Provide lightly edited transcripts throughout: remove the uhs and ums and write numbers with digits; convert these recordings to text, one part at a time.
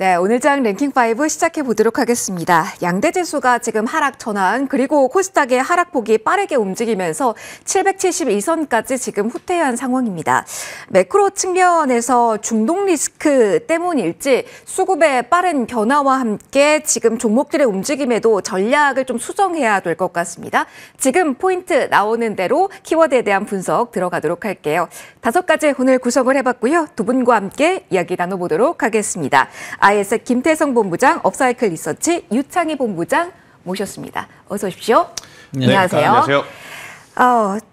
네, 오늘장 랭킹5 시작해 보도록 하겠습니다. 양대 지수가 지금 하락 전환, 그리고 코스닥의 하락폭이 빠르게 움직이면서 772선까지 지금 후퇴한 상황입니다. 매크로 측면에서 중동 리스크 때문일지 수급의 빠른 변화와 함께 지금 종목들의 움직임에도 전략을 좀 수정해야 될 것 같습니다. 지금 포인트 나오는 대로 키워드에 대한 분석 들어가도록 할게요. 5가지 오늘 구성을 해봤고요. 두 분과 함께 이야기 나눠보도록 하겠습니다. IS 김태성 본부장, 업사이클 리서치 유창희 본부장 모셨습니다. 어서 오십시오. 네, 안녕하세요. 안녕하세요.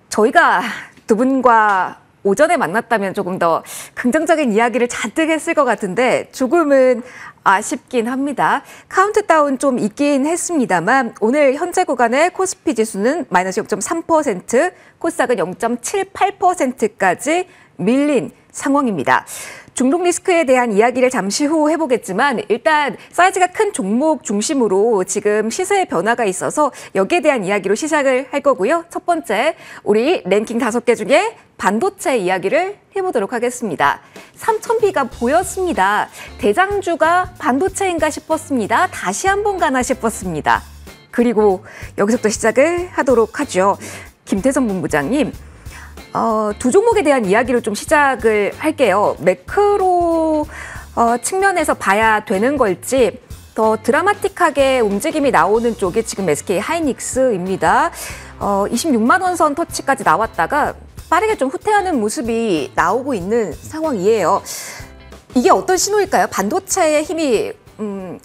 저희가 두 분과 오전에 만났다면 조금 더 긍정적인 이야기를 잔뜩 했을 것 같은데 조금은 아쉽긴 합니다. 카운트다운 좀 있긴 했습니다만 오늘 현재 구간의 코스피 지수는 마이너스 0.3%, 코스닥은 0.78%까지 밀린 상황입니다. 중동 리스크에 대한 이야기를 잠시 후 해보겠지만 일단 사이즈가 큰 종목 중심으로 지금 시세의 변화가 있어서 여기에 대한 이야기로 시작을 할 거고요. 첫 번째, 우리 랭킹 5개 중에 반도체 이야기를 해보도록 하겠습니다. 3000B가 보였습니다. 대장주가 반도체인가 싶었습니다. 다시 한번 가나 싶었습니다. 그리고 여기서부터 시작을 하도록 하죠. 김태성 본부장님. 두 종목에 대한 이야기로 좀 시작을 할게요. 매크로 측면에서 봐야 되는 걸지 더 드라마틱하게 움직임이 나오는 쪽이 지금 SK 하이닉스입니다. 26만 원 선 터치까지 나왔다가 빠르게 좀 후퇴하는 모습이 나오고 있는 상황이에요. 이게 어떤 신호일까요? 반도체의 힘이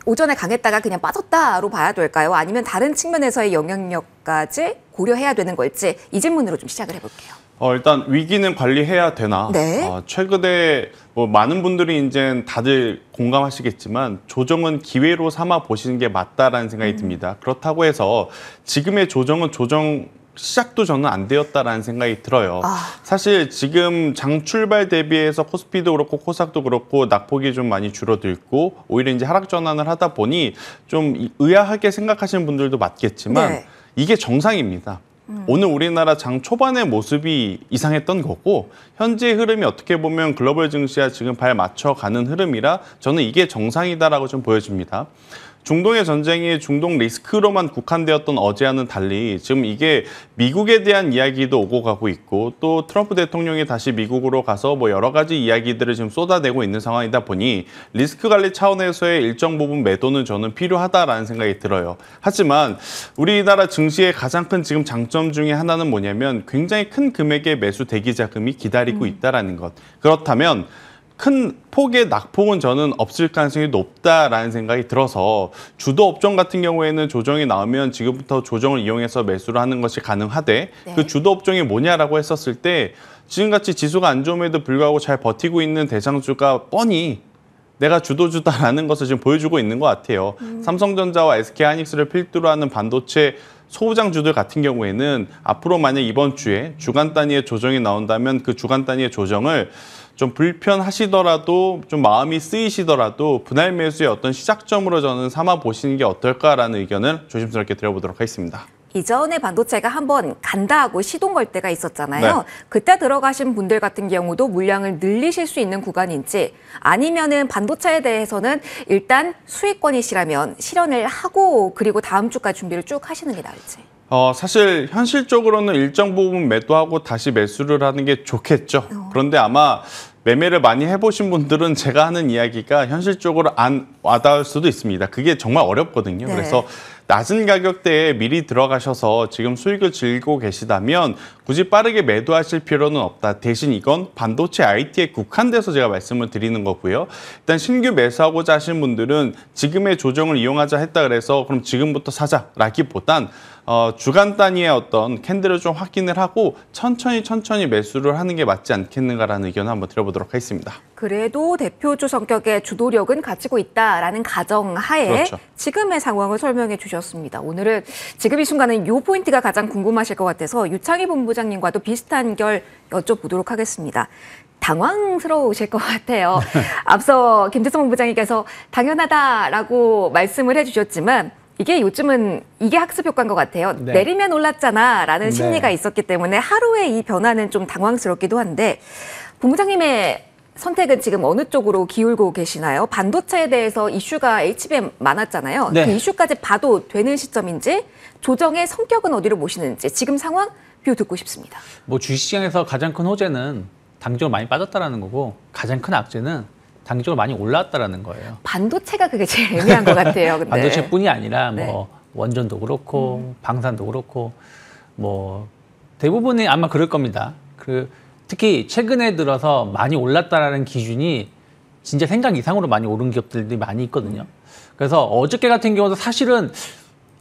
오전에 강했다가 그냥 빠졌다로 봐야 될까요? 아니면 다른 측면에서의 영향력까지 고려해야 되는 걸지 이 질문으로 좀 시작을 해볼게요. 일단 위기는 관리해야 되나? 네. 최근에 많은 분들이 이제 다들 공감하시겠지만 조정은 기회로 삼아 보시는 게 맞다라는 생각이 듭니다. 그렇다고 해서 지금의 조정은 조정 시작도 저는 안 되었다라는 생각이 들어요. 사실 지금 장 출발 대비해서 코스피도 그렇고 코스닥도 그렇고 낙폭이 좀 많이 줄어들고 오히려 이제 하락 전환을 하다 보니 좀 의아하게 생각하시는 분들도 맞겠지만 네. 이게 정상입니다. 오늘 우리나라 장 초반의 모습이 이상했던 거고 현재의 흐름이 어떻게 보면 글로벌 증시와 지금 발 맞춰가는 흐름이라 저는 이게 정상이다라고 좀 보여집니다. 중동의 전쟁이 중동 리스크로만 국한되었던 어제와는 달리 지금 이게 미국에 대한 이야기도 오고 가고 있고 또 트럼프 대통령이 다시 미국으로 가서 여러 가지 이야기들을 지금 쏟아내고 있는 상황이다 보니 리스크 관리 차원에서의 일정 부분 매도는 저는 필요하다라는 생각이 들어요. 하지만 우리나라 증시의 가장 큰 지금 장점 중에 하나는 뭐냐면 굉장히 큰 금액의 매수 대기 자금이 기다리고 있다라는 것. 그렇다면 큰 폭의 낙폭은 저는 없을 가능성이 높다라는 생각이 들어서 주도 업종 같은 경우에는 조정이 나오면 지금부터 조정을 이용해서 매수를 하는 것이 가능하되 네. 그 주도 업종이 뭐냐라고 했었을 때 지금같이 지수가 안 좋음에도 불구하고 잘 버티고 있는 대장주가 뻔히 내가 주도주다라는 것을 지금 보여주고 있는 것 같아요. 삼성전자와 SK하이닉스를 필두로 하는 반도체 소부장주들 같은 경우에는 앞으로 만약 이번 주에 주간 단위의 조정이 나온다면 그 주간 단위의 조정을 좀 불편하시더라도 좀 마음이 쓰이시더라도 분할 매수의 어떤 시작점으로 저는 삼아 보시는 게 어떨까라는 의견을 조심스럽게 드려보도록 하겠습니다. 이전에 반도체가 한번 간다 하고 시동 걸 때가 있었잖아요. 네. 그때 들어가신 분들 같은 경우도 물량을 늘리실 수 있는 구간인지 아니면은 반도체에 대해서는 일단 수익권이시라면 실현을 하고 그리고 다음 주까지 준비를 쭉 하시는 게 나을지. 사실 현실적으로는 일정 부분 매도하고 다시 매수를 하는 게 좋겠죠. 그런데 아마 매매를 많이 해보신 분들은 제가 하는 이야기가 현실적으로 안 와닿을 수도 있습니다. 그게 정말 어렵거든요. 네. 그래서 낮은 가격대에 미리 들어가셔서 지금 수익을 즐기고 계시다면 굳이 빠르게 매도하실 필요는 없다. 대신 이건 반도체 IT에 국한돼서 제가 말씀을 드리는 거고요. 일단 신규 매수하고자 하시는 분들은 지금의 조정을 이용하자 했다 그래서 그럼 지금부터 사자라기보단 주간 단위의 어떤 캔들을 좀 확인을 하고 천천히 매수를 하는 게 맞지 않겠는가라는 의견을 한번 드려보도록 하겠습니다. 그래도 대표주 성격의 주도력은 가지고 있다라는 가정하에 그렇죠. 지금의 상황을 설명해 주셨습니다. 오늘은 지금 이 순간은 이 포인트가 가장 궁금하실 것 같아서 유창희 본부장님과도 비슷한 결 여쭤보도록 하겠습니다. 당황스러우실 것 같아요. 앞서 김태성 본부장님께서 당연하다라고 말씀을 해주셨지만 이게 요즘은 이게 학습 효과인 것 같아요. 네. 내리면 올랐잖아라는 네. 심리가 있었기 때문에 하루의 이 변화는 좀 당황스럽기도 한데 본부장님의 선택은 지금 어느 쪽으로 기울고 계시나요? 반도체에 대해서 이슈가 HBM 많았잖아요. 네. 그 이슈까지 봐도 되는 시점인지 조정의 성격은 어디로 모시는지 지금 상황 뷰 듣고 싶습니다. 뭐 주식시장에서 가장 큰 호재는 단기적으로 많이 빠졌다라는 거고 가장 큰 악재는 단기적으로 많이 올라왔다라는 거예요. 반도체가 그게 제일 애매한 것 같아요. 근데. 반도체뿐이 아니라 뭐 네. 원전도 그렇고 방산도 그렇고 뭐 대부분이 아마 그럴 겁니다. 특히 최근에 들어서 많이 올랐다라는 기준이 진짜 생각 이상으로 많이 오른 기업들이 많이 있거든요. 그래서 어저께 같은 경우도 사실은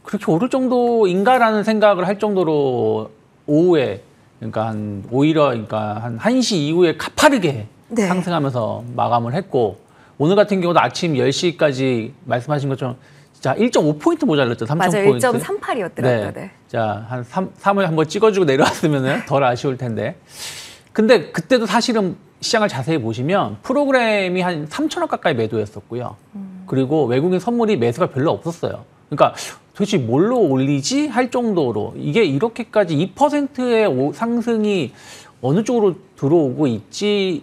그렇게 오를 정도인가라는 생각을 할 정도로 오후에 그러니까 오히려 한 1시 이후에 가파르게 네. 상승하면서 마감을 했고 오늘 같은 경우도 아침 10시까지 말씀하신 것처럼 진짜 1.5포인트 모자랐죠. 3.0포인트. 맞아요. 1.38이었더라고요. 네. 자, 한 3을 한번 찍어주고 내려왔으면 덜 아쉬울 텐데. 근데 그때도 사실은 시장을 자세히 보시면 프로그램이 한 3천억 가까이 매도였었고요. 그리고 외국인 선물이 매수가 별로 없었어요. 그러니까 도대체 뭘로 올리지? 할 정도로 이게 이렇게까지 2%의 상승이 어느 쪽으로 들어오고 있지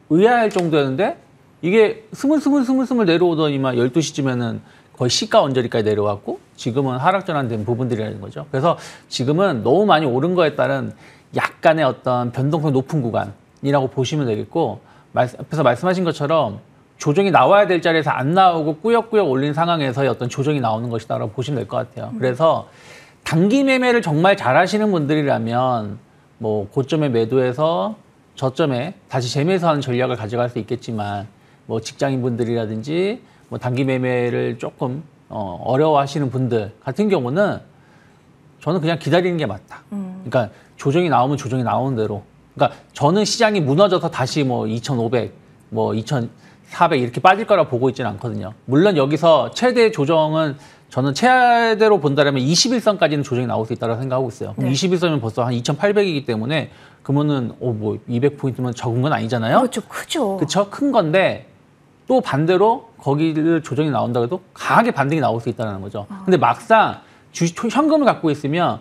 의아할 정도였는데 이게 스물스물 내려오더니만 12시쯤에는 거의 시가 언저리까지 내려왔고 지금은 하락전환된 부분들이라는 거죠. 그래서 지금은 너무 많이 오른 거에 따른 약간의 어떤 변동성 높은 구간이라고 보시면 되겠고 앞에서 말씀하신 것처럼 조정이 나와야 될 자리에서 안 나오고 꾸역꾸역 올린 상황에서의 어떤 조정이 나오는 것이다라고 보시면 될 것 같아요. 그래서 단기 매매를 정말 잘하시는 분들이라면 뭐 고점에 매도해서 저점에 다시 재매수하는 전략을 가져갈 수 있겠지만 뭐 직장인분들이라든지 뭐 단기 매매를 조금 어려워하시는 분들 같은 경우는 저는 그냥 기다리는 게 맞다. 그러니까 조정이 나오면 조정이 나오는 대로. 그러니까 저는 시장이 무너져서 다시 뭐 2,500, 뭐 2,400 이렇게 빠질 거라 보고 있지는 않거든요. 물론 여기서 최대 조정은 저는 최대로 본다면 21선까지는 조정이 나올 수 있다고 생각하고 있어요. 그럼 네. 21선이면 벌써 한 2,800이기 때문에 그러면은 뭐 200포인트면 적은 건 아니잖아요. 그렇죠. 크죠. 그렇죠. 큰 건데 또 반대로 거기를 조정이 나온다 해도 강하게 반등이 나올 수 있다는 거죠. 근데 막상 현금을 갖고 있으면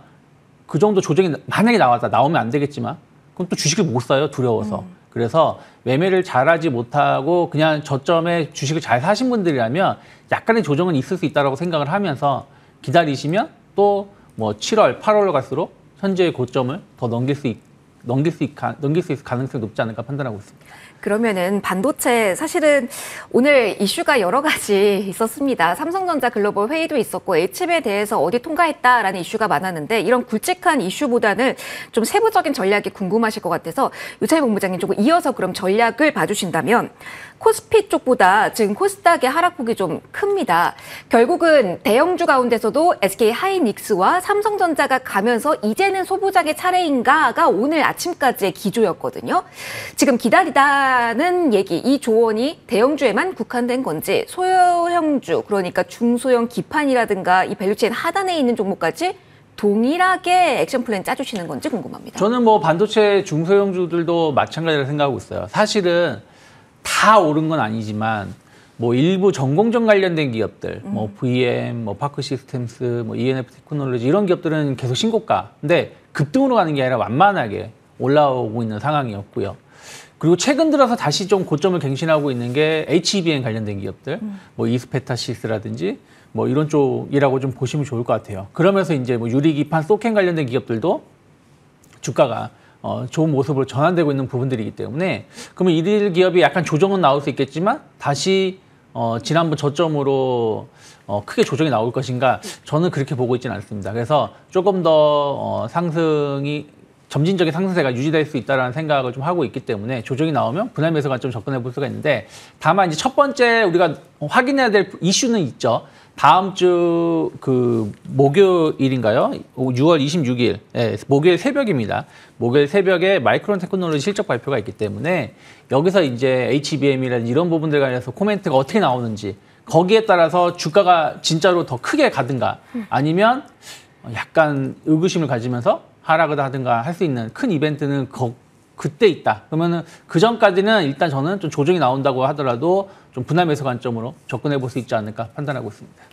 그 정도 조정이 만약에 나오면 안 되겠지만 그럼 또 주식을 못 사요. 두려워서. 그래서 매매를 잘하지 못하고 그냥 저점에 주식을 잘 사신 분들이라면 약간의 조정은 있을 수 있다고 생각을 하면서 기다리시면 또 뭐 7월, 8월로 갈수록 현재의 고점을 더 넘길 수 있을 가능성이 높지 않을까 판단하고 있습니다. 그러면은 반도체 사실은 오늘 이슈가 여러 가지 있었습니다. 삼성전자 글로벌 회의도 있었고 HBM에 대해서 어디 통과했다라는 이슈가 많았는데 이런 굵직한 이슈보다는 좀 세부적인 전략이 궁금하실 것 같아서 유차희 본부장님 조금 이어서 그럼 전략을 봐주신다면 코스피 쪽보다 지금 코스닥의 하락폭이 좀 큽니다. 결국은 대형주 가운데서도 SK 하이닉스와 삼성전자가 가면서 이제는 소부장의 차례인가가 오늘 아침까지의 기조였거든요. 지금 기다리다는 얘기, 이 조언이 대형주에만 국한된 건지 소형주, 그러니까 중소형 기판이라든가 이 밸류체인 하단에 있는 종목까지 동일하게 액션 플랜 짜주시는 건지 궁금합니다. 저는 뭐 반도체 중소형주들도 마찬가지라 생각하고 있어요. 사실은 다 오른 건 아니지만 뭐 일부 전공정 관련된 기업들, 뭐 VM, 뭐 파크 시스템스, 뭐 ENF 테크놀로지 이런 기업들은 계속 신고가. 근데 급등으로 가는 게 아니라 완만하게 올라오고 있는 상황이었고요. 그리고 최근 들어서 다시 좀 고점을 갱신하고 있는 게 HBM 관련된 기업들, 뭐 이스페타시스라든지 뭐 이런 쪽이라고 좀 보시면 좋을 것 같아요. 그러면서 이제 뭐 유리기판, 소캔 관련된 기업들도 주가가 좋은 모습으로 전환되고 있는 부분들이기 때문에 그러면 이들 기업이 약간 조정은 나올 수 있겠지만 다시 지난번 저점으로 크게 조정이 나올 것인가 저는 그렇게 보고 있지는 않습니다. 그래서 조금 더 상승이 점진적인 상승세가 유지될 수 있다는 생각을 좀 하고 있기 때문에 조정이 나오면 분할 매수가 좀 접근해 볼 수가 있는데 다만 이제 첫 번째 우리가 확인해야 될 이슈는 있죠. 다음 주 그 목요일인가요? 6월 26일, 네, 목요일 새벽입니다. 목요일 새벽에 마이크론 테크놀로지 실적 발표가 있기 때문에 여기서 이제 HBM이라든지 이런 부분들 관해서 코멘트가 어떻게 나오는지 거기에 따라서 주가가 진짜로 더 크게 가든가 아니면 약간 의구심을 가지면서 하락을 하든가 할 수 있는 큰 이벤트는 그때 있다. 그러면은 그 전까지는 일단 저는 좀 조정이 나온다고 하더라도 좀 분할 매수 관점으로 접근해 볼 수 있지 않을까 판단하고 있습니다.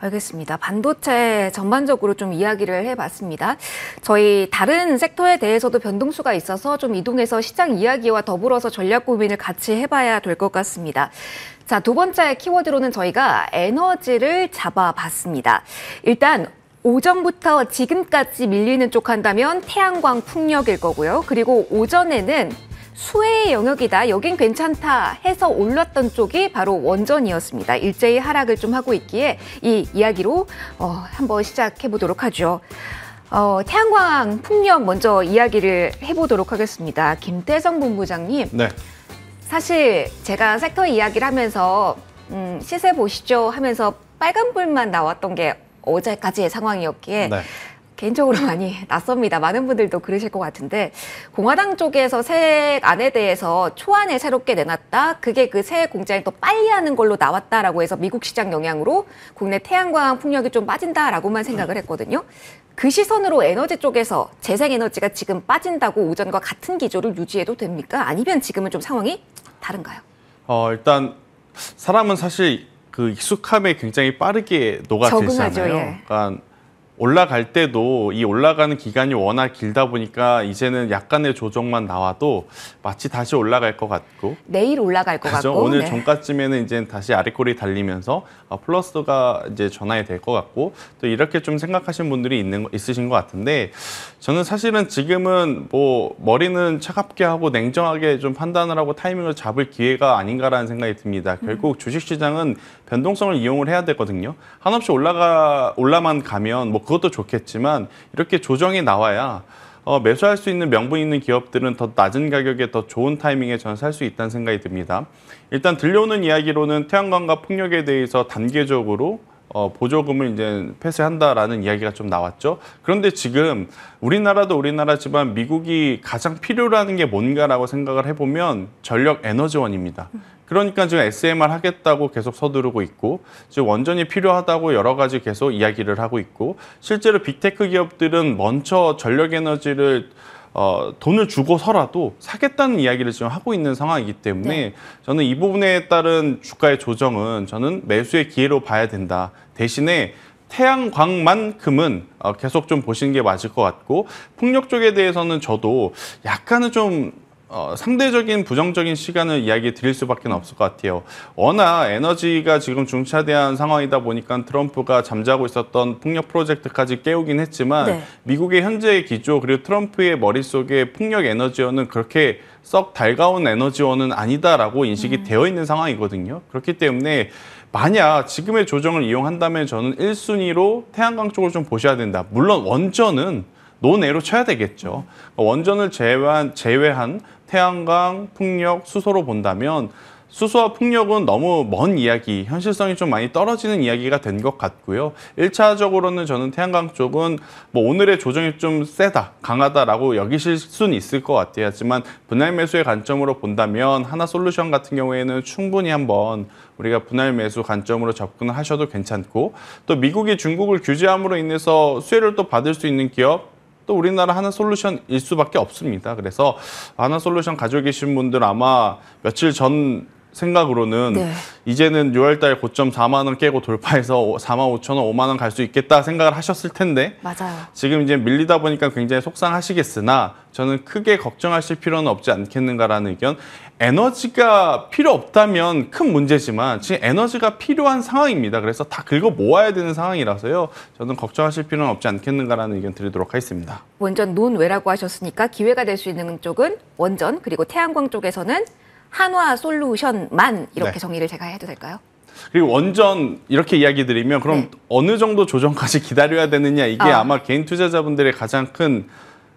알겠습니다. 반도체 전반적으로 좀 이야기를 해봤습니다. 저희 다른 섹터에 대해서도 변동수가 있어서 좀 이동해서 시장 이야기와 더불어서 전략 고민을 같이 해봐야 될 것 같습니다. 자, 두 번째 키워드로는 저희가 에너지를 잡아봤습니다. 일단 오전부터 지금까지 밀리는 쪽 한다면 태양광 풍력일 거고요. 그리고 오전에는 수혜의 영역이다, 여긴 괜찮다 해서 올랐던 쪽이 바로 원전이었습니다. 일제히 하락을 좀 하고 있기에 이 이야기로 한번 시작해 보도록 하죠. 태양광 풍력 먼저 이야기를 해보도록 하겠습니다. 김태성 본부장님. 네. 사실 제가 섹터 이야기를 하면서 시세 보시죠 하면서 빨간불만 나왔던 게 어제까지의 상황이었기에 네. 개인적으로 많이 낯섭니다. 많은 분들도 그러실 것 같은데 공화당 쪽에서 세액안에 대해서 초안을 새롭게 내놨다. 그게 그 세액 공제를 또 빨리 하는 걸로 나왔다라고 해서 미국 시장 영향으로 국내 태양광 풍력이 좀 빠진다라고만 생각을 했거든요. 그 시선으로 에너지 쪽에서 재생에너지가 지금 빠진다고 오전과 같은 기조를 유지해도 됩니까? 아니면 지금은 좀 상황이 다른가요? 일단 사람은 사실 그 익숙함에 굉장히 빠르게 녹아들잖아요. 적응하죠, 예. 그러니까 올라갈 때도 이 올라가는 기간이 워낙 길다 보니까 이제는 약간의 조정만 나와도 마치 다시 올라갈 것 같고 내일 올라갈 것 그죠? 같고 오늘 네. 종가쯤에는 이제 다시 아래꼬리 달리면서 플러스가 이제 전환이 될 것 같고 또 이렇게 좀 생각하시는 분들이 있으신 것 같은데 저는 사실은 지금은 뭐 머리는 차갑게 하고 냉정하게 좀 판단을 하고 타이밍을 잡을 기회가 아닌가라는 생각이 듭니다. 결국 주식시장은 변동성을 이용을 해야 되거든요. 한없이 올라만 가면 뭐 그것도 좋겠지만 이렇게 조정이 나와야 매수할 수 있는 명분 있는 기업들은 더 낮은 가격에 더 좋은 타이밍에 저는 살 수 있다는 생각이 듭니다. 일단 들려오는 이야기로는 태양광과 풍력에 대해서 단계적으로 보조금을 이제 폐쇄한다라는 이야기가 좀 나왔죠. 그런데 지금 우리나라도 우리나라지만 미국이 가장 필요로 하는 게 뭔가라고 생각을 해보면 전력 에너지원입니다. 그러니까 지금 SMR 하겠다고 계속 서두르고 있고 지금 원전이 필요하다고 여러 가지 계속 이야기를 하고 있고 실제로 빅테크 기업들은 먼저 전력 에너지를 돈을 주고서라도 사겠다는 이야기를 지금 하고 있는 상황이기 때문에 네. 저는 이 부분에 따른 주가의 조정은 저는 매수의 기회로 봐야 된다. 대신에 태양광만큼은 계속 좀 보시는 게 맞을 것 같고 풍력 쪽에 대해서는 저도 약간은 좀 상대적인 부정적인 시간을 이야기 드릴 수밖에 없을 것 같아요. 워낙 에너지가 지금 중차대한 상황이다 보니까 트럼프가 잠자고 있었던 풍력 프로젝트까지 깨우긴 했지만 네. 미국의 현재의 기조 그리고 트럼프의 머릿속에 풍력 에너지원은 그렇게 썩 달가운 에너지원은 아니다라고 인식이 되어 있는 상황이거든요. 그렇기 때문에 만약 지금의 조정을 이용한다면 저는 1순위로 태양광 쪽을 좀 보셔야 된다. 물론 원전은 논외로 쳐야 되겠죠. 원전을 제외한 태양광, 풍력, 수소로 본다면 수소와 풍력은 너무 먼 이야기, 현실성이 좀 많이 떨어지는 이야기가 된 것 같고요. 1차적으로는 저는 태양광 쪽은 뭐 오늘의 조정이 좀 세다, 강하다라고 여기실 수는 있을 것 같아요. 하지만 분할 매수의 관점으로 본다면 하나솔루션 같은 경우에는 충분히 한번 우리가 분할 매수 관점으로 접근을 하셔도 괜찮고 또 미국이 중국을 규제함으로 인해서 수혜를 또 받을 수 있는 기업 또 우리나라 하나솔루션일 수밖에 없습니다. 그래서 하나솔루션 가지고 계신 분들 아마 며칠 전 생각으로는 네. 이제는 6월달 고점 4만 원 깨고 돌파해서 4만 5천 원, 5만 원 갈 수 있겠다 생각을 하셨을 텐데 맞아요. 지금 이제 밀리다 보니까 굉장히 속상하시겠으나 저는 크게 걱정하실 필요는 없지 않겠는가라는 의견. 에너지가 필요 없다면 큰 문제지만 지금 에너지가 필요한 상황입니다. 그래서 다 긁어 모아야 되는 상황이라서요. 저는 걱정하실 필요는 없지 않겠는가라는 의견 드리도록 하겠습니다. 원전 논외라고 하셨으니까 기회가 될 수 있는 쪽은 원전 그리고 태양광 쪽에서는 한화솔루션만 이렇게 네. 정리를 제가 해도 될까요? 그리고 원전 이렇게 이야기 드리면 그럼 네. 어느 정도 조정까지 기다려야 되느냐 이게 아마 개인 투자자분들의 가장 큰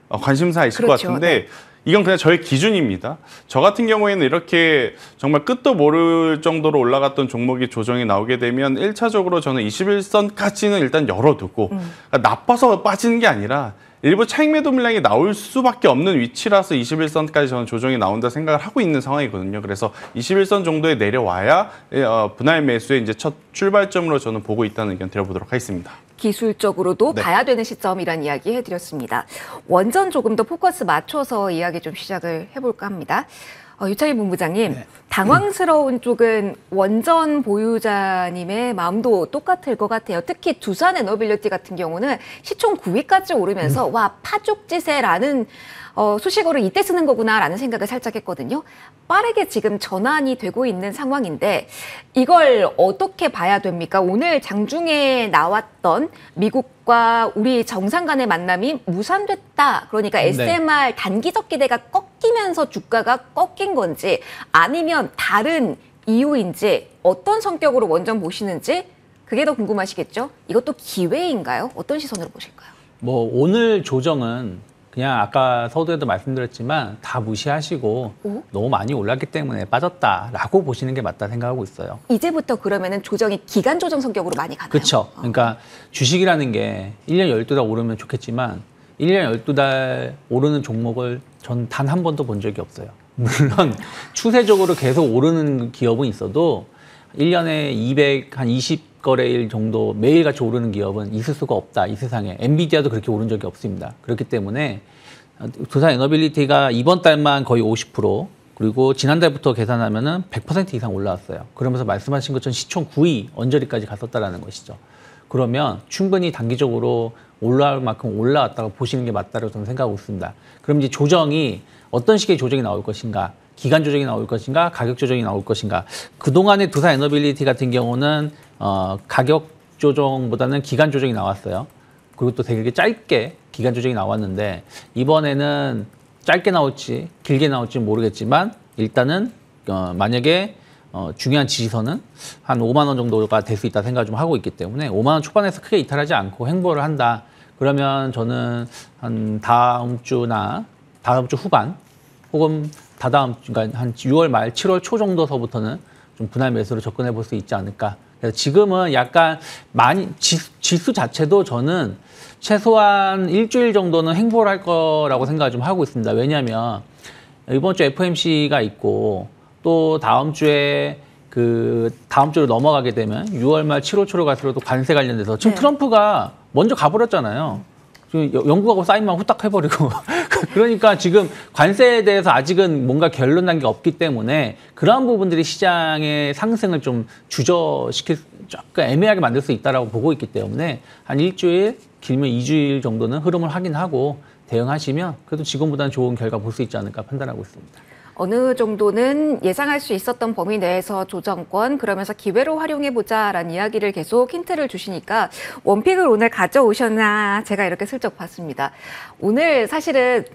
관심사이실 그렇죠. 것 같은데 이건 그냥 저의 기준입니다. 저 같은 경우에는 이렇게 정말 끝도 모를 정도로 올라갔던 종목이 조정이 나오게 되면 1차적으로 저는 21선까지는 일단 열어두고 그러니까 나빠서 빠지는 게 아니라 일부 차익 매도 물량이 나올 수밖에 없는 위치라서 21선까지 저는 조정이 나온다 생각을 하고 있는 상황이거든요. 그래서 21선 정도에 내려와야 분할 매수의 이제 첫 출발점으로 저는 보고 있다는 의견 드려보도록 하겠습니다. 기술적으로도 네. 봐야 되는 시점이란 이야기 해드렸습니다. 원전 조금 더 포커스 맞춰서 이야기 좀 시작을 해볼까 합니다. 유창희 본부장님, 네. 당황스러운 쪽은 원전 보유자님의 마음도 똑같을 것 같아요. 특히 두산 에너빌리티 같은 경우는 시총 9위까지 오르면서 와 파죽지세라는 수식어를 이때 쓰는 거구나라는 생각을 살짝 했거든요. 빠르게 지금 전환이 되고 있는 상황인데 이걸 어떻게 봐야 됩니까? 오늘 장중에 나왔던 미국과 우리 정상 간의 만남이 무산됐다. 그러니까 SMR 단기적 기대가 꺾이면서 주가가 꺾인 건지 아니면 다른 이유인지 어떤 성격으로 원전 보시는지 그게 더 궁금하시겠죠? 이것도 기회인가요? 어떤 시선으로 보실까요? 뭐 오늘 조정은 그냥 아까 서두에도 말씀드렸지만 다 무시하시고 너무 많이 올랐기 때문에 빠졌다라고 보시는 게 맞다 생각하고 있어요. 이제부터 그러면은 조정이 기간 조정 성격으로 많이 가나요? 그렇죠. 그러니까 주식이라는 게 1년 12달 오르면 좋겠지만 1년 12달 오르는 종목을 전 단 한 번도 본 적이 없어요. 물론 추세적으로 계속 오르는 기업은 있어도 1년에 20거래일 정도 매일같이 오르는 기업은 있을 수가 없다. 이 세상에. 엔비디아도 그렇게 오른 적이 없습니다. 그렇기 때문에 두산 에너빌리티가 이번 달만 거의 50% 그리고 지난달부터 계산하면은 100% 이상 올라왔어요. 그러면서 말씀하신 것처럼 시총 9위 언저리까지 갔었다라는 것이죠. 그러면 충분히 단기적으로 올라올 만큼 올라왔다고 보시는 게 맞다고 저는 생각하고 있습니다. 그럼 이제 조정이 어떤 식의 조정이 나올 것인가? 기간 조정이 나올 것인가, 가격 조정이 나올 것인가. 그동안의 두산 에너빌리티 같은 경우는 가격 조정보다는 기간 조정이 나왔어요. 그리고 또 되게 짧게 기간 조정이 나왔는데 이번에는 짧게 나올지 길게 나올지 모르겠지만 일단은 만약에 중요한 지지선은 한 5만 원 정도가 될 수 있다 생각을 좀 하고 있기 때문에 5만 원 초반에서 크게 이탈하지 않고 횡보를 한다. 그러면 저는 한 다음 주 후반 혹은 그러니까 한 6월 말 7월 초 정도서부터는 좀 분할 매수로 접근해 볼 수 있지 않을까. 그래서 지금은 약간 많이 지수 자체도 저는 최소한 일주일 정도는 횡보를 할 거라고 생각을 좀 하고 있습니다. 왜냐하면 이번 주 FOMC가 있고 또 다음 주에 다음 주로 넘어가게 되면 6월 말 7월 초로 갈수록 또 관세 관련돼서 지금 트럼프가 먼저 가버렸잖아요. 영국하고 사인만 후딱 해버리고 그러니까 지금 관세에 대해서 아직은 뭔가 결론 난 게 없기 때문에 그러한 부분들이 시장의 상승을 좀 조금 애매하게 만들 수 있다라고 보고 있기 때문에 한 일주일 길면 2주일 정도는 흐름을 확인하고 대응하시면 그래도 지금보다는 좋은 결과 볼 수 있지 않을까 판단하고 있습니다. 어느 정도는 예상할 수 있었던 범위 내에서 조정권 그러면서 기회로 활용해보자라는 이야기를 계속 힌트를 주시니까 원픽을 오늘 가져오셨나 제가 이렇게 슬쩍 봤습니다. 오늘 사실은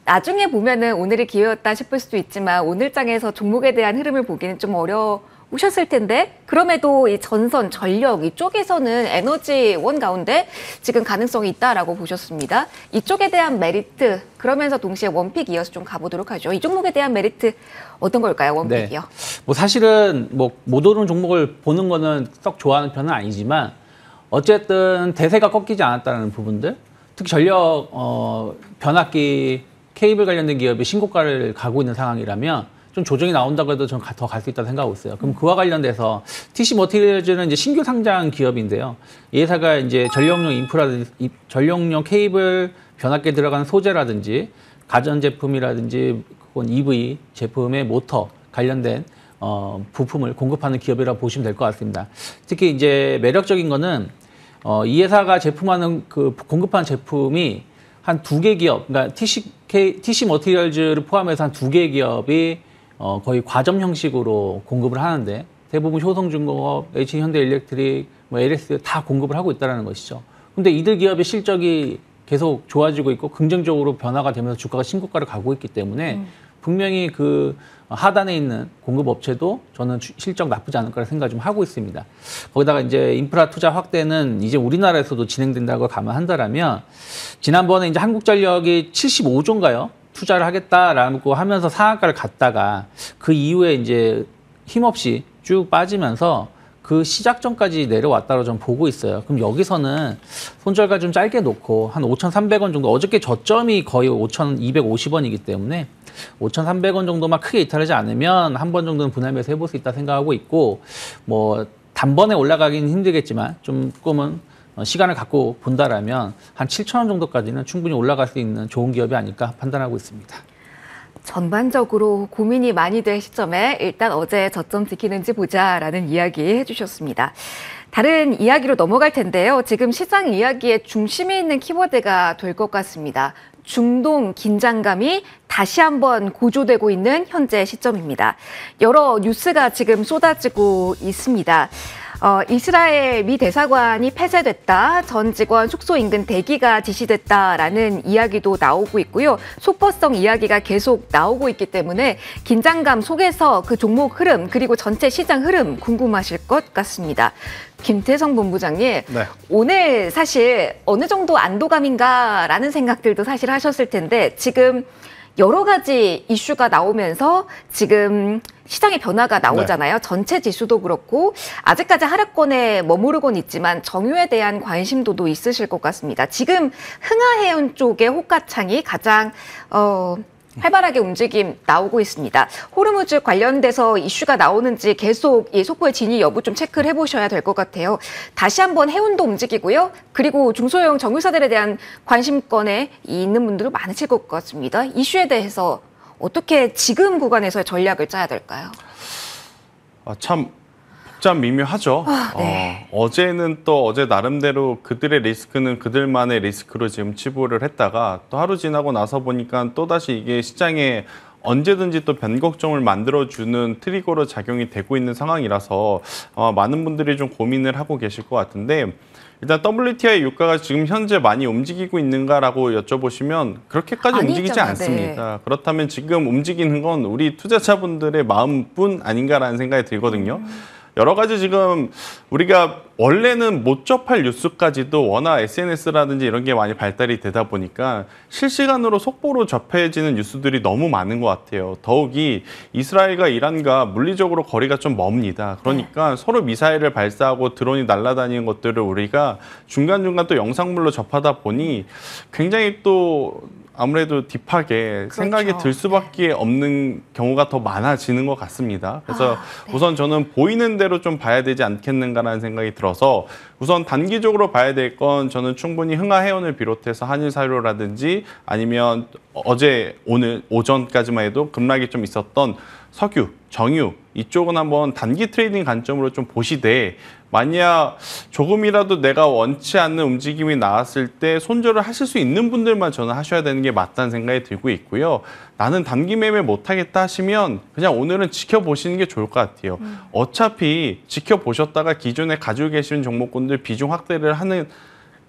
나중에 보면은 오늘이 기회였다 싶을 수도 있지만 오늘 장에서 종목에 대한 흐름을 보기는 좀 어려우셨을 텐데 그럼에도 이 전선, 전력 이쪽에서는 에너지원 가운데 지금 가능성이 있다라고 보셨습니다. 이쪽에 대한 메리트 그러면서 동시에 원픽 이어서 좀 가보도록 하죠. 이 종목에 대한 메리트 어떤 걸까요? 원픽이요. 네. 뭐 사실은 못 오르는 종목을 보는 거는 썩 좋아하는 편은 아니지만 어쨌든 대세가 꺾이지 않았다는 부분들 특히 전력 변압기 케이블 관련된 기업이 신고가를 가고 있는 상황이라면 좀 조정이 나온다고 해도 저는 더 갈 수 있다고 생각하고 있어요. 그럼 그와 관련돼서 TC 머티리얼즈는 이제 신규 상장 기업인데요. 이 회사가 이제 전력용 케이블 변압기에 들어가는 소재라든지 가전제품이라든지 그건 EV 제품의 모터 관련된 부품을 공급하는 기업이라고 보시면 될 것 같습니다. 특히 이제 매력적인 거는 이 회사가 공급하는 제품이 한 2개 기업, 그러니까 TC 머티리얼즈를 포함해서 한 2개 기업이 거의 과점 형식으로 공급을 하는데 대부분 효성중공업, H현대일렉트릭, LS 다 공급을 하고 있다는 것이죠. 근데 이들 기업의 실적이 계속 좋아지고 있고 긍정적으로 변화가 되면서 주가가 신고가를 가고 있기 때문에 분명히 그 하단에 있는 공급업체도 저는 실적 나쁘지 않을 거라 생각을 좀 하고 있습니다. 거기다가 이제 인프라 투자 확대는 이제 우리나라에서도 진행된다고 감안한다라면 지난번에 이제 한국전력이 75조인가요? 투자를 하겠다라고 하면서 상한가를 갔다가 그 이후에 이제 힘없이 쭉 빠지면서 그 시작점까지 내려왔다고 저는 보고 있어요. 그럼 여기서는 손절가 좀 짧게 놓고 한 5,300원 정도, 어저께 저점이 거의 5,250원이기 때문에 5,300원 정도만 크게 이탈하지 않으면 한 번 정도는 분할 매수 해볼 수 있다 생각하고 있고 뭐 단번에 올라가기는 힘들겠지만 조금은 시간을 갖고 본다라면 한 7,000원 정도까지는 충분히 올라갈 수 있는 좋은 기업이 아닐까 판단하고 있습니다. 전반적으로 고민이 많이 될 시점에 일단 어제 저점 지키는지 보자라는 이야기 해주셨습니다. 다른 이야기로 넘어갈 텐데요. 지금 시장 이야기의 중심에 있는 키워드가 될 것 같습니다. 중동 긴장감이 다시 한번 고조되고 있는 현재 시점입니다. 여러 뉴스가 지금 쏟아지고 있습니다. 이스라엘 미 대사관이 폐쇄됐다, 전 직원 숙소 인근 대기가 지시됐다라는 이야기도 나오고 있고요. 속보성 이야기가 계속 나오고 있기 때문에 긴장감 속에서 그 종목 흐름 그리고 전체 시장 흐름 궁금하실 것 같습니다. 김태성 본부장님, 네. 오늘 사실 어느 정도 안도감인가라는 생각들도 사실 하셨을 텐데 지금 여러 가지 이슈가 나오면서 지금 시장의 변화가 나오잖아요. 전체 지수도 그렇고 아직까지 하락권에 머무르곤 있지만 정유에 대한 관심도도 있으실 것 같습니다. 지금 흥하해운 쪽의 호가창이 가장 활발하게 움직임 나오고 있습니다. 호르무즈 관련돼서 이슈가 나오는지 계속 이 속보의 진위 여부 좀 체크를 해보셔야 될 것 같아요. 다시 한번 해운도 움직이고요. 그리고 중소형 정유사들에 대한 관심권에 있는 분들도 많으실 것 같습니다. 이슈에 대해서 어떻게 지금 구간에서의 전략을 짜야 될까요? 참 복잡 미묘하죠. 네. 어제는 또 어제 나름대로 그들의 리스크는 그들만의 리스크로 지금 치부를 했다가 또 하루 지나고 나서 보니까 또다시 이게 시장에 언제든지 또 변곡점을 만들어주는 트리거로 작용이 되고 있는 상황이라서 많은 분들이 좀 고민을 하고 계실 것 같은데 일단 WTI 유가가 지금 현재 많이 움직이고 있는가라고 여쭤보시면 그렇게까지 움직이지 않습니다. 네. 그렇다면 지금 움직이는 건 우리 투자자분들의 마음뿐 아닌가라는 생각이 들거든요. 여러 가지 지금 우리가 원래는 못 접할 뉴스까지도 워낙 SNS라든지 이런 게 많이 발달이 되다 보니까 실시간으로 속보로 접해지는 뉴스들이 너무 많은 것 같아요. 더욱이 이스라엘과 이란과 물리적으로 거리가 좀 멉니다. 그러니까 서로 미사일을 발사하고 드론이 날아다니는 것들을 우리가 중간중간 또 영상물로 접하다 보니 굉장히 또 아무래도 딥하게 그렇죠. 생각이 들 수밖에 없는 경우가 더 많아지는 것 같습니다. 그래서 네. 우선 저는 보이는 대로 좀 봐야 되지 않겠는가라는 생각이 들어서 우선 단기적으로 봐야 될 건 저는 충분히 흥하해운을 비롯해서 한일사료라든지 아니면 어제 오늘 오전까지만 해도 급락이 좀 있었던 석유, 정유 이쪽은 한번 단기 트레이딩 관점으로 좀 보시되 만약 조금이라도 내가 원치 않는 움직임이 나왔을 때 손절을 하실 수 있는 분들만 저는 하셔야 되는 게 맞다는 생각이 들고 있고요. 나는 단기 매매 못하겠다 하시면 그냥 오늘은 지켜보시는 게 좋을 것 같아요. 어차피 지켜보셨다가 기존에 가지고 계신 종목군들 비중 확대를 하는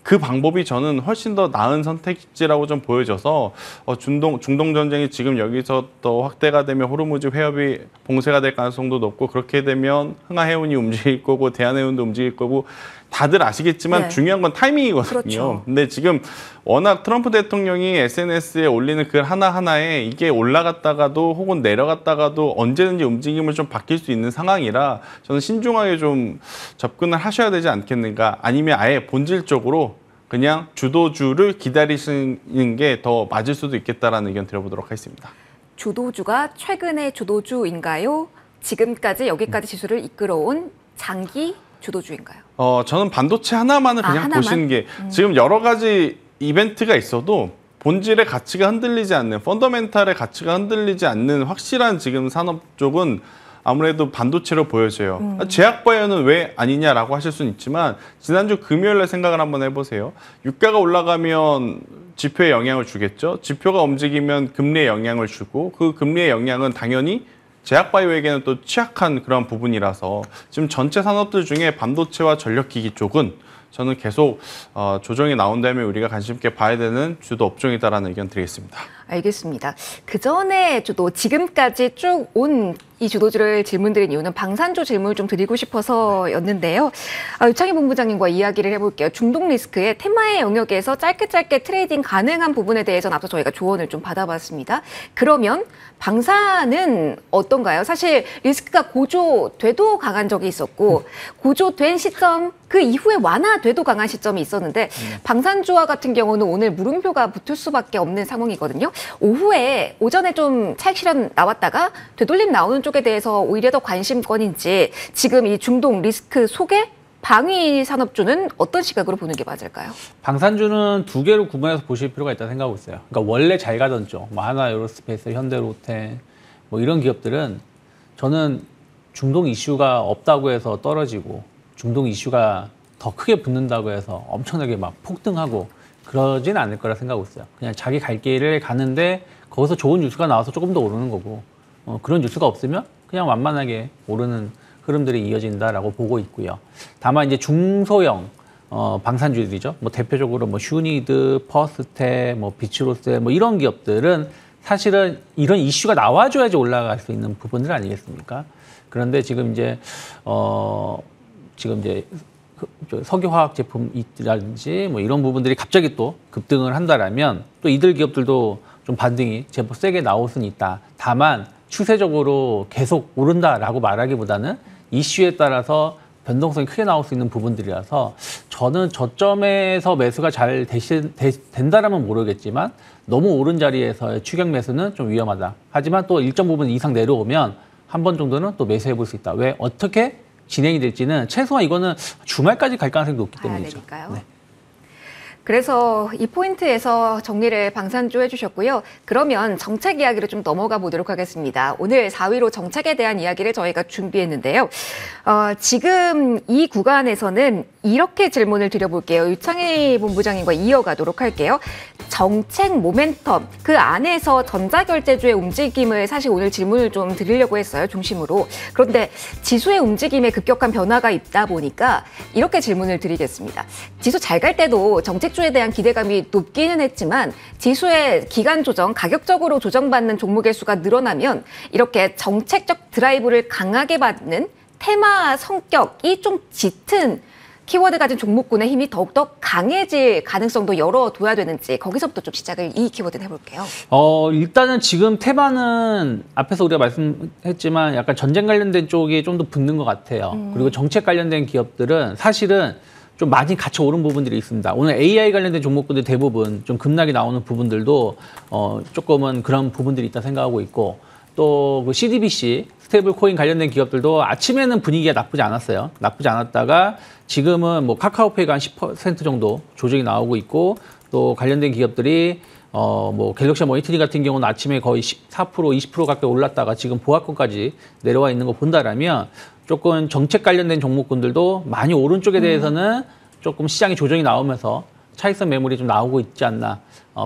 그 방법이 저는 훨씬 더 나은 선택지라고 좀 보여져서 중동 전쟁이 지금 여기서 또 확대가 되면 호르무즈 회협이 봉쇄가 될 가능성도 높고 그렇게 되면 흥하해운이 움직일 거고 대한해운도 움직일 거고 다들 아시겠지만 네. 중요한 건 타이밍이거든요. 그렇죠. 근데 지금 워낙 트럼프 대통령이 SNS에 올리는 글 하나하나에 이게 올라갔다가도 혹은 내려갔다가도 언제든지 움직임을 좀 바뀔 수 있는 상황이라 저는 신중하게 좀 접근을 하셔야 되지 않겠는가 아니면 아예 본질적으로 그냥 주도주를 기다리시는 게 더 맞을 수도 있겠다라는 의견 드려보도록 하겠습니다. 주도주가 최근의 주도주인가요? 지금까지 여기까지 지수를 이끌어온 장기 주도주인가요? 저는 반도체 하나만을 그냥 하나만? 보시는 게 지금 여러 가지 이벤트가 있어도 본질의 가치가 흔들리지 않는 펀더멘탈의 가치가 흔들리지 않는 확실한 지금 산업 쪽은 아무래도 반도체로 보여져요. 제약바이오는 왜 아니냐라고 하실 수는 있지만 지난주 금요일에 생각을 한번 해보세요. 유가가 올라가면 지표에 영향을 주겠죠. 지표가 움직이면 금리에 영향을 주고 그 금리의 영향은 당연히 제약바이오에게는 또 취약한 그런 부분이라서 지금 전체 산업들 중에 반도체와 전력기기 쪽은 저는 계속 조정이 나온다면 우리가 관심 있게 봐야 되는 주도 업종이다라는 의견 드리겠습니다. 알겠습니다. 그 전에 주도 지금까지 쭉 온 이 주도주를 질문드린 이유는 방산주 질문을 좀 드리고 싶어서였는데요. 유창희 본부장님과 이야기를 해볼게요. 중동 리스크의 테마의 영역에서 짧게 트레이딩 가능한 부분에 대해서는 앞서 저희가 조언을 좀 받아봤습니다. 그러면 방산은 어떤가요? 사실 리스크가 고조돼도 강한 적이 있었고 고조된 시점 그 이후에 완화돼도 강한 시점이 있었는데 방산주와 같은 경우는 오늘 물음표가 붙을 수밖에 없는 상황이거든요. 오전에 좀 차익 실현 나왔다가 되돌림 나오는 쪽에 대해서 오히려 더 관심권인지 지금 이 중동 리스크 속에 방위 산업주는 어떤 시각으로 보는 게 맞을까요? 방산주는 두 개로 구분해서 보실 필요가 있다고 생각하고 있어요. 그러니까 원래 잘 가던 쪽, 뭐 하나 에어로스페이스, 현대로템 뭐 이런 기업들은 저는 중동 이슈가 없다고 해서 떨어지고 중동 이슈가 더 크게 붙는다고 해서 엄청나게 막 폭등하고 그러진 않을 거라 생각하고 있어요. 그냥 자기 갈 길을 가는데 거기서 좋은 뉴스가 나와서 조금 더 오르는 거고 그런 뉴스가 없으면 그냥 완만하게 오르는 흐름들이 이어진다라고 보고 있고요. 다만 이제 중소형 방산주들이죠. 뭐 대표적으로 뭐 슈니드, 퍼스테, 뭐 비츠로셀 뭐 이런 기업들은 사실은 이런 이슈가 나와줘야지 올라갈 수 있는 부분들 아니겠습니까? 그런데 지금 이제 석유화학 제품이라든지 뭐 이런 부분들이 갑자기 또 급등을 한다라면 또 이들 기업들도 좀 반등이 제법 세게 나올 수는 있다. 다만 추세적으로 계속 오른다라고 말하기보다는 이슈에 따라서 변동성이 크게 나올 수 있는 부분들이라서 저는 저점에서 매수가 잘 된다라면 모르겠지만 너무 오른 자리에서의 추격 매수는 좀 위험하다. 하지만 또 일정 부분 이상 내려오면 한 번 정도는 또 매수해 볼 수 있다. 왜 어떻게 진행이 될지는 최소한 이거는 주말까지 갈 가능성이 높기 때문이죠. 네. 그래서 이 포인트에서 정리를 방산주 해주셨고요. 그러면 정책 이야기로 좀 넘어가 보도록 하겠습니다. 오늘 4위로 정책에 대한 이야기를 저희가 준비했는데요. 지금 이 구간에서는 이렇게 질문을 드려볼게요. 유창희 본부장님과 이어가도록 할게요. 정책 모멘텀, 그 안에서 전자결제주의 움직임을 사실 오늘 질문을 좀 드리려고 했어요, 중심으로. 그런데 지수의 움직임에 급격한 변화가 있다 보니까 이렇게 질문을 드리겠습니다. 지수 잘 갈 때도 정책주에 대한 기대감이 높기는 했지만 지수의 기간 조정, 가격적으로 조정받는 종목의 수가 늘어나면 이렇게 정책적 드라이브를 강하게 받는 테마 성격이 좀 짙은 키워드 가진 종목군의 힘이 더욱더 강해질 가능성도 열어둬야 되는지 거기서부터 좀 시작을 이 키워드는 해볼게요. 일단은 지금 테마는 앞에서 우리가 말씀했지만 약간 전쟁 관련된 쪽이 좀 더 붙는 것 같아요. 그리고 정책 관련된 기업들은 사실은 좀 많이 같이 오른 부분들이 있습니다. 오늘 AI 관련된 종목군들 대부분 좀 급락이 나오는 부분들도 조금은 그런 부분들이 있다 생각하고 있고 또 그 CDBC 스테이블 코인 관련된 기업들도 아침에는 분위기가 나쁘지 않았어요. 나쁘지 않았다가 지금은 뭐 카카오페이가 한 10% 정도 조정이 나오고 있고 또 관련된 기업들이 뭐 갤럭시 모니터링 같은 경우는 아침에 거의 14%, 20% 가까이 올랐다가 지금 보합권까지 내려와 있는 거 본다라면 조금 정책 관련된 종목군들도 많이 오른 쪽에 대해서는 조금 시장이 조정이 나오면서 차익선 매물이 좀 나오고 있지 않나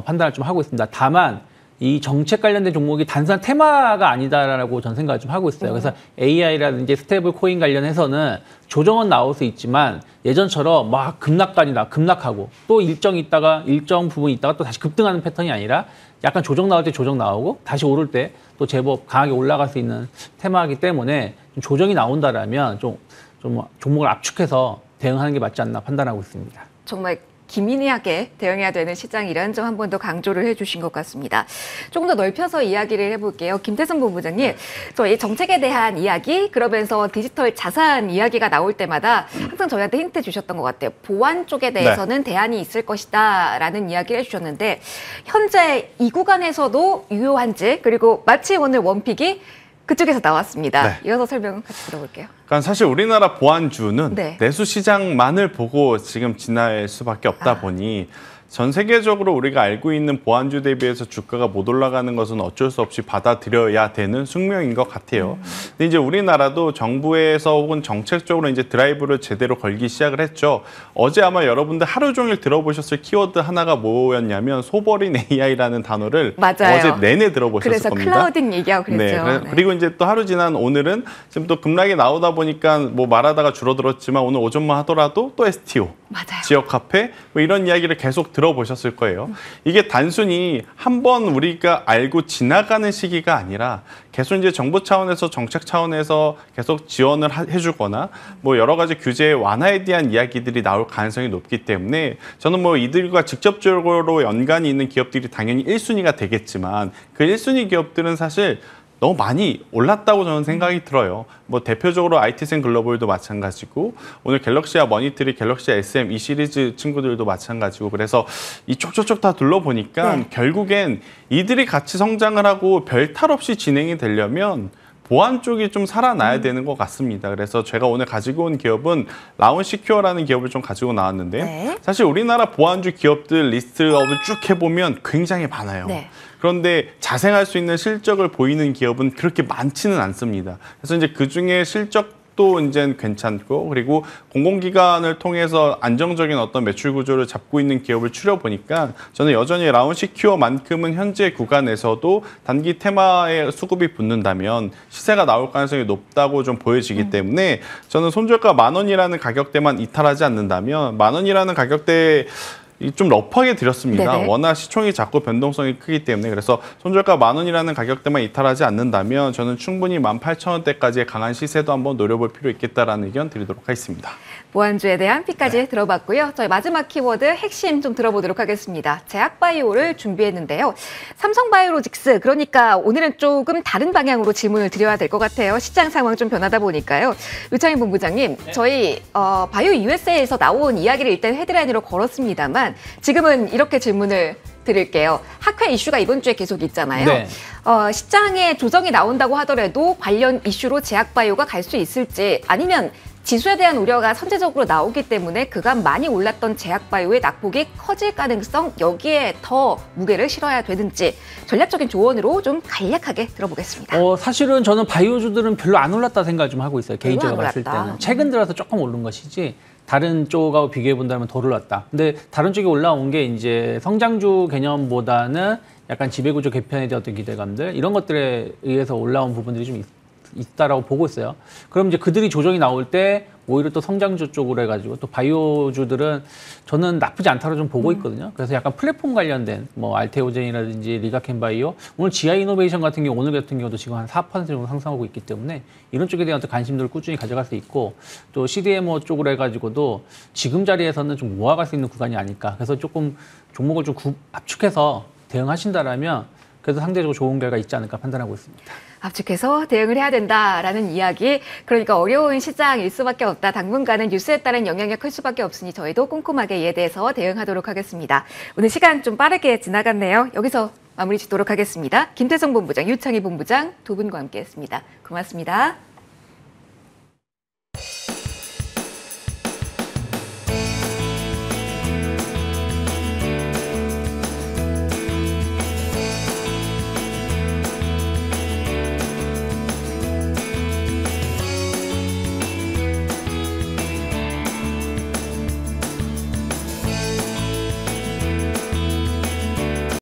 판단을 좀 하고 있습니다. 다만 이 정책 관련된 종목이 단순한 테마가 아니다라고 저는 생각을 좀 하고 있어요. 그래서 AI라든지 스테이블 코인 관련해서는 조정은 나올 수 있지만 예전처럼 막 급락하고 또 일정 부분 있다가 또 다시 급등하는 패턴이 아니라 약간 조정 나올 때 조정 나오고 다시 오를 때 또 제법 강하게 올라갈 수 있는 테마이기 때문에 좀 조정이 나온다라면 좀 종목을 압축해서 대응하는 게 맞지 않나 판단하고 있습니다. 정말 기민하게 대응해야 되는 시장이라는 점 한 번 더 강조를 해주신 것 같습니다. 조금 더 넓혀서 이야기를 해볼게요. 김태선 본부장님, 저희 정책에 대한 이야기, 그러면서 디지털 자산 이야기가 나올 때마다 항상 저희한테 힌트 주셨던 것 같아요. 보안 쪽에 대해서는 대안이 있을 것이다 라는 이야기를 해주셨는데 현재 이 구간에서도 유효한지, 그리고 마치 오늘 원픽이 그쪽에서 나왔습니다. 네. 이어서 설명 같이 들어볼게요. 그러니까 사실 우리나라 보안주는 네. 내수 시장만을 보고 지금 지날 수밖에 없다 보니 전 세계적으로 우리가 알고 있는 보안주 대비해서 주가가 못 올라가는 것은 어쩔 수 없이 받아들여야 되는 숙명인 것 같아요. 근데 이제 우리나라도 정부에서 혹은 정책적으로 이제 드라이브를 제대로 걸기 시작을 했죠. 어제 아마 여러분들 하루 종일 들어보셨을 키워드 하나가 뭐였냐면 소버린 AI라는 단어를 맞아요. 어제 내내 들어보셨을 그래서 겁니다. 클라우딩 얘기하고 그랬죠. 네, 그리고 이제 또 하루 지난 오늘은 지금 또 급락이 나오다 보니까 뭐 말하다가 줄어들었지만 오늘 오전만 하더라도 또 STO, 맞아요. 지역 화폐 뭐 이런 이야기를 계속 들어보셨을 거예요. 이게 단순히 한번 우리가 알고 지나가는 시기가 아니라 계속 이제 정부 차원에서 정책 차원에서 계속 지원을 해주거나 뭐 여러 가지 규제 완화에 대한 이야기들이 나올 가능성이 높기 때문에 저는 뭐 이들과 직접적으로 연관이 있는 기업들이 당연히 1순위가 되겠지만 그 1순위 기업들은 사실 너무 많이 올랐다고 저는 생각이 들어요. 뭐 대표적으로 IT센 글로벌도 마찬가지고 오늘 갤럭시와 머니터리, 갤럭시 SM 이 시리즈 친구들도 마찬가지고 그래서 이쪽저쪽 다 둘러보니까 결국엔 이들이 같이 성장을 하고 별 탈 없이 진행이 되려면 보안 쪽이 좀 살아나야 되는 것 같습니다. 그래서 제가 오늘 가지고 온 기업은 라운시큐어라는 기업을 좀 가지고 나왔는데 네. 사실 우리나라 보안주 기업들 리스트업을 쭉 해보면 굉장히 많아요. 네. 그런데 자생할 수 있는 실적을 보이는 기업은 그렇게 많지는 않습니다. 그래서 이제 그중에 실적도 이제 괜찮고 그리고 공공기관을 통해서 안정적인 어떤 매출 구조를 잡고 있는 기업을 추려보니까 저는 여전히 라운시큐어만큼은 현재 구간에서도 단기 테마에 수급이 붙는다면 시세가 나올 가능성이 높다고 좀 보여지기 때문에 저는 손절가 10,000원이라는 가격대만 이탈하지 않는다면 10,000원이라는 가격대 좀 러프하게 드렸습니다. 네네. 워낙 시총이 작고 변동성이 크기 때문에 그래서 손절가 10,000원이라는 가격대만 이탈하지 않는다면 저는 충분히 18,000원대까지의 강한 시세도 한번 노려볼 필요 있겠다라는 의견 드리도록 하겠습니다. 보안주에 대한 픽까지 들어봤고요. 저희 마지막 키워드 핵심 좀 들어보도록 하겠습니다. 제약바이오를 준비했는데요. 삼성바이오로직스, 그러니까 오늘은 조금 다른 방향으로 질문을 드려야 될 것 같아요. 시장 상황 좀 변하다 보니까요. 유창희 본부장님, 저희 바이오 USA에서 나온 이야기를 일단 헤드라인으로 걸었습니다만 지금은 이렇게 질문을 드릴게요. 학회 이슈가 이번 주에 계속 있잖아요. 네. 시장에 조정이 나온다고 하더라도 관련 이슈로 제약바이오가 갈 수 있을지 아니면 지수에 대한 우려가 선제적으로 나오기 때문에 그간 많이 올랐던 제약바이오의 낙폭이 커질 가능성, 여기에 더 무게를 실어야 되는지 전략적인 조언으로 좀 간략하게 들어보겠습니다. 사실은 저는 바이오주들은 별로 안 올랐다 생각을 좀 하고 있어요. 개인적으로 별로 안 봤을 올랐다. 때는. 최근 들어서 조금 오른 것이지 다른 쪽하고 비교해 본다면 덜 올랐다. 근데 다른 쪽에 올라온 게 이제 성장주 개념보다는 약간 지배구조 개편에 대한 어떤 기대감들 이런 것들에 의해서 올라온 부분들이 좀 있다라고 보고 있어요. 그럼 이제 그들이 조정이 나올 때 오히려 또 성장주 쪽으로 해가지고 또 바이오주들은 저는 나쁘지 않다고 좀 보고 있거든요. 그래서 약간 플랫폼 관련된 뭐 알테오젠이라든지 리가켄바이오 오늘 지아이노베이션 같은 경우 오늘 같은 경우도 지금 한 4% 정도 상승하고 있기 때문에 이런 쪽에 대한 어떤 관심들을 꾸준히 가져갈 수 있고 또 CDMO 쪽으로 해가지고도 지금 자리에서는 좀 모아갈 수 있는 구간이 아닐까. 그래서 조금 종목을 좀 압축해서 대응하신다라면 그래도 상대적으로 좋은 결과 있지 않을까 판단하고 있습니다. 압축해서 대응을 해야 된다라는 이야기. 그러니까 어려운 시장일 수밖에 없다. 당분간은 뉴스에 따른 영향이 클 수밖에 없으니 저희도 꼼꼼하게 이에 대해서 대응하도록 하겠습니다. 오늘 시간 좀 빠르게 지나갔네요. 여기서 마무리 짓도록 하겠습니다. 김태성 본부장, 유창희 본부장 두 분과 함께했습니다. 고맙습니다.